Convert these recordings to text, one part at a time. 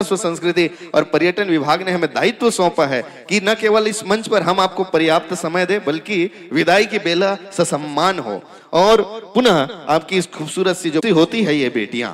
धर्मस्व संस्कृति और पर्यटन विभाग ने हमें दायित्व सौंपा है कि न केवल इस मंच पर हम आपको पर्याप्त समय दे, बल्कि विदाई की बेला ससम्मान हो। और पुनः आपकी इस खूबसूरत सी जो होती है ये बेटियां,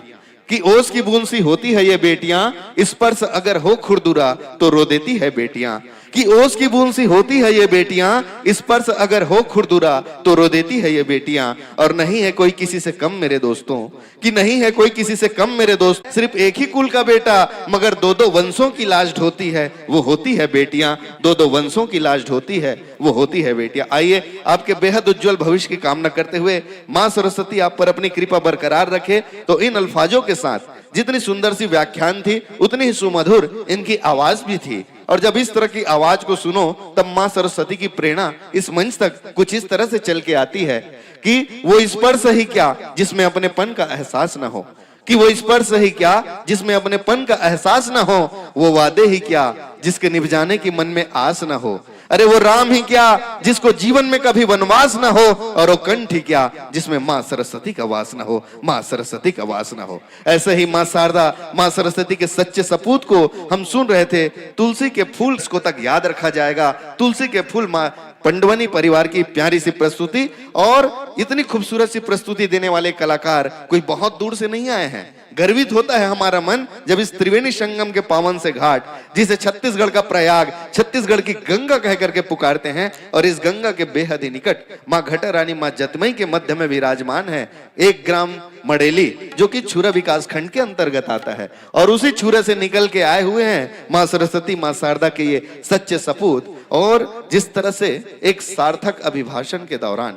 कि ओस की बूंद सी होती है ये बेटियां, स्पर्श अगर हो खुरदुरा तो रो देती है बेटियां। कि ओस की बूंद सी होती है ये बेटियां, स्पर्श अगर हो खुरदुरा तो रो देती है ये बेटियां। और नहीं है कोई किसी से कम मेरे दोस्तों, कि नहीं है कोई किसी से कम मेरे दोस्त, सिर्फ एक ही कुल का बेटा मगर दो दो वंशों की लाज ढोती है वो होती है बेटियां। दो दो वंशों की लाज ढोती है वो होती है बेटियां। आइए आपके बेहद उज्जवल भविष्य की कामना करते हुए मां सरस्वती आप पर अपनी कृपा बरकरार रखे। तो इन अल्फाजों के साथ जितनी सुंदर सी व्याख्यान थी उतनी ही सुमधुर इनकी आवाज भी थी। और जब इस तरह की आवाज को सुनो तब मां सरस्वती की प्रेरणा इस मंच तक कुछ इस तरह से चल के आती है कि वो स्पर्श ही क्या जिसमें अपनेपन का एहसास न हो, कि वो स्पर्श ही क्या जिसमें अपनेपन का एहसास न हो, वो वादे ही क्या जिसके निभ जाने की मन में आस न हो। अरे वो राम ही क्या जिसको जीवन में कभी वनवास न हो, और वो कंठ ही क्या जिसमें मां सरस्वती का वास न हो, मां सरस्वती का वास न हो। ऐसे ही मां शारदा, मां सरस्वती के सच्चे सपूत को हम सुन रहे थे। तुलसी के फूल को तक याद रखा जाएगा। तुलसी के फूल मां पंडवनी परिवार की प्यारी सी प्रस्तुति, और इतनी खूबसूरत सी प्रस्तुति देने वाले कलाकार कोई बहुत दूर से नहीं आए हैं। गर्वित होता है हमारा मन जब इस त्रिवेणी संगम के पावन से घाट, जिसे छत्तीसगढ़ का प्रयाग, छत्तीसगढ़ की गंगा कह करके पुकारते हैं, और इस गंगा के बेहद ही निकट मां घटा रानी मां जतमई के मध्य में विराजमान है एक ग्राम मड़ेली, जो कि छुरा विकास खंड के अंतर्गत आता है। और उसी छुरे से निकल के आए हुए हैं मां सरस्वती, मां शारदा के ये सच्चे सपूत। और जिस तरह से एक सार्थक अभिभाषण के दौरान,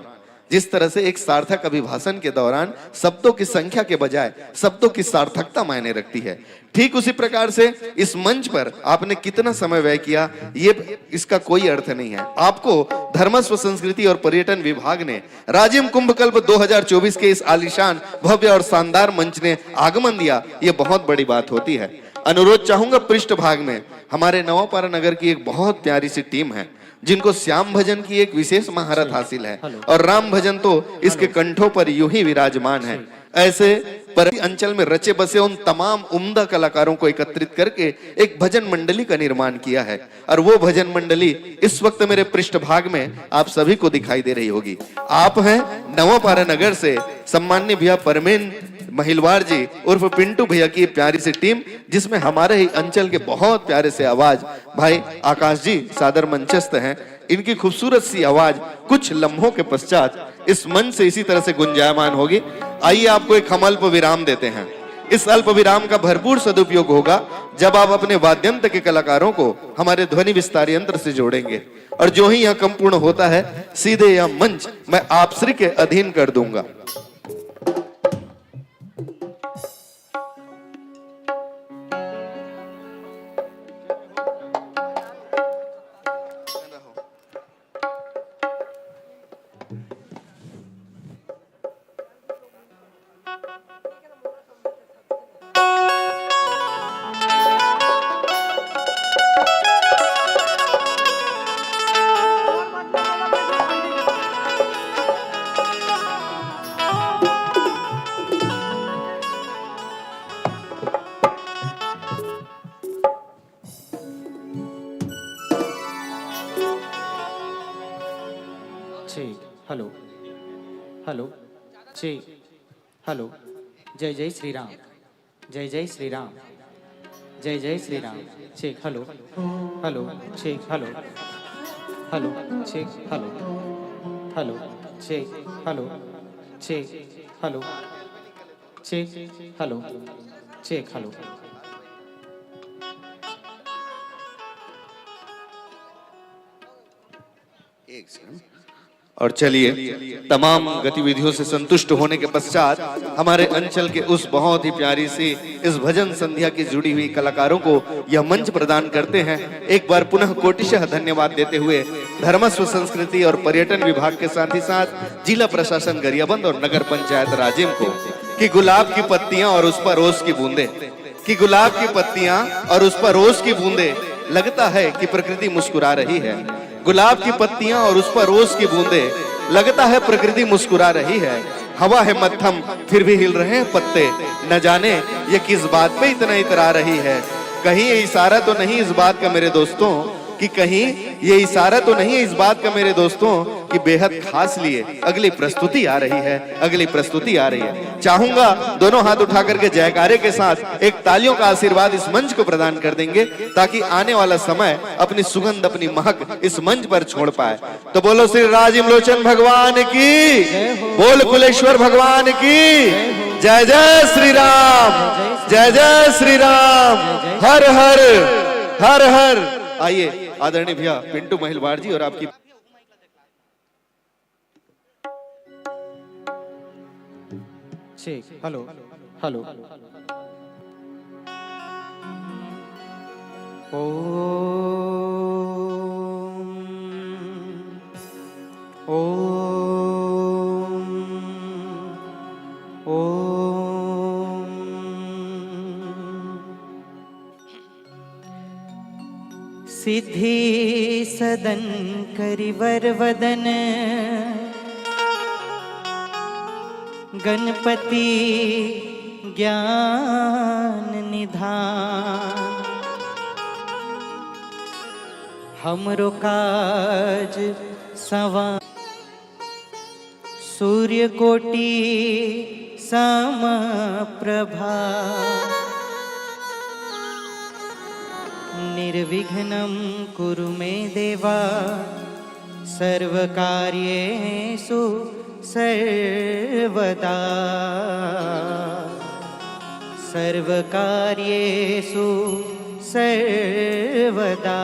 जिस तरह से एक सार्थक अभिभाषण के दौरान शब्दों की संख्या के बजाय शब्दों की सार्थकता मायने रखती है, ठीक उसी प्रकार से इस मंच पर आपने कितना समय व्यय किया ये इसका कोई अर्थ नहीं है। आपको धर्मस्व संस्कृति और पर्यटन विभाग ने राजिम कुंभ कल्प 2024 के इस आलीशान भव्य और शानदार मंच ने आगमन दिया, ये बहुत बड़ी बात होती है। अनुरोध चाहूंगा, पृष्ठभाग में हमारे नवापारा नगर की एक बहुत प्यारी सी टीम है जिनको श्याम भजन की एक विशेष महारत हासिल है, और राम भजन तो इसके कंठों पर यूं ही विराजमान है। ऐसे परी अंचल में रचे बसे उन तमाम उम्दा कलाकारों को एकत्रित करके एक भजन मंडली का निर्माण किया है, और वो भजन मंडली इस वक्त मेरे पृष्ठभाग में आप सभी को दिखाई दे रही होगी। आप हैं नवापारा नगर से सम्मान्य भैया परमेन महिलवार जी उर्फ पिंटू भैया की प्यारी सी टीम, जिसमें हमारे ही अंचल के बहुत प्यारे से आवाज भाई आकाश जी सादर मंचस्थ हैं। इनकी खूबसूरत सी आवाज कुछ लम्हों के पश्चात इस मंच से इसी तरह से गुंजायमान होगी। आइए आपको एक हम अल्प विराम देते हैं। इस अल्प विराम का भरपूर सदुपयोग होगा जब आप अपने वाद्यंत्र के कलाकारों को हमारे ध्वनि विस्तार यंत्र से जोड़ेंगे, और जो ही यह संपूर्ण होता है सीधे यह मंच मैं आप श्री के अधीन कर दूंगा। हेलो हेलो जी हेलो। जय जय श्री राम, जय जय श्री राम, जय जय श्री राम। ठीक हेलो हेलो ठीक हेलो हेलो ठीक हेलो हेलो ठीक हेलो ठीक हेलो ठीक हेलो ठीक हेलो। एक सेकंड। और चलिए तमाम गतिविधियों से संतुष्ट होने के पश्चात हमारे अंचल के उस बहुत ही प्यारी सी इस भजन संध्या की जुड़ी हुई कलाकारों को यह मंच प्रदान करते हैं। एक बार पुनः कोटिशः धन्यवाद देते हुए धर्मस्व संस्कृति और पर्यटन विभाग के साथ ही साथ जिला प्रशासन गरियाबंद और नगर पंचायत राजिम को, कि गुलाब की पत्तियां और उस पर रोज की बूंदे, कि गुलाब की पत्तियां और उस पर रोज की बूंदे, लगता है कि प्रकृति मुस्कुरा रही है। गुलाब की पत्तियां और उस पर रोज की बूंदे, लगता है प्रकृति मुस्कुरा रही है। हवा है मध्यम फिर भी हिल रहे हैं पत्ते, न जाने ये किस बात पे इतना इतरा रही है। कहीं ये इशारा तो नहीं इस बात का मेरे दोस्तों कि कहीं ये इशारा तो नहीं है इस बात का मेरे दोस्तों कि बेहद खास लिए अगली प्रस्तुति आ रही है, अगली प्रस्तुति आ रही है। चाहूंगा दोनों हाथ उठा करके जयकारे के साथ एक तालियों का आशीर्वाद इस मंच को प्रदान कर देंगे ताकि आने वाला समय अपनी सुगंध अपनी महक इस मंच पर छोड़ पाए। तो बोलो श्री राजिमलोचन भगवान की, बोल कुलेश्वर भगवान की, जय जय श्री राम, जय जय श्री राम, हर हर हर हर। आइए आदरणीय भैया पिंटू महिलवाड़ जी और आपकी ठीक, हेलो हेलो। सिद्धि सदन करिवर वदन गणपति ज्ञान निधान। हमरो काज सवा सूर्य कोटि समप्रभा। निर्विघ्नं कुरु मे देवा सर्वकार्येषु सर्वदा। सर्वकार्येषु सर्वदा।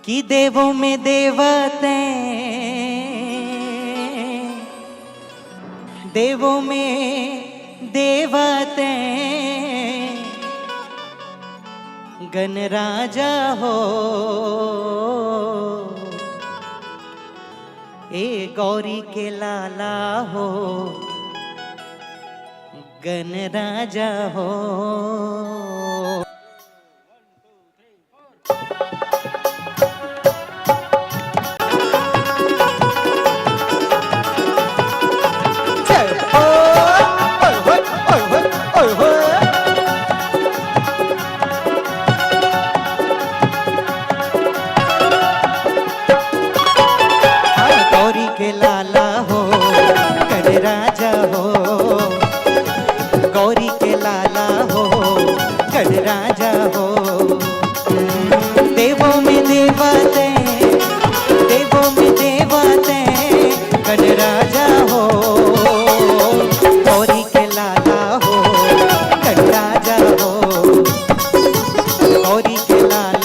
कि देवों में देवते, देवों में देवते गणराजा हो। ए गौरी के लाला हो गणराजा हो। राजा हो देवों में देवते, देवों में देवते गण राजा हो। गौरी के लाला हो गण राजा हो। गौरी के लाला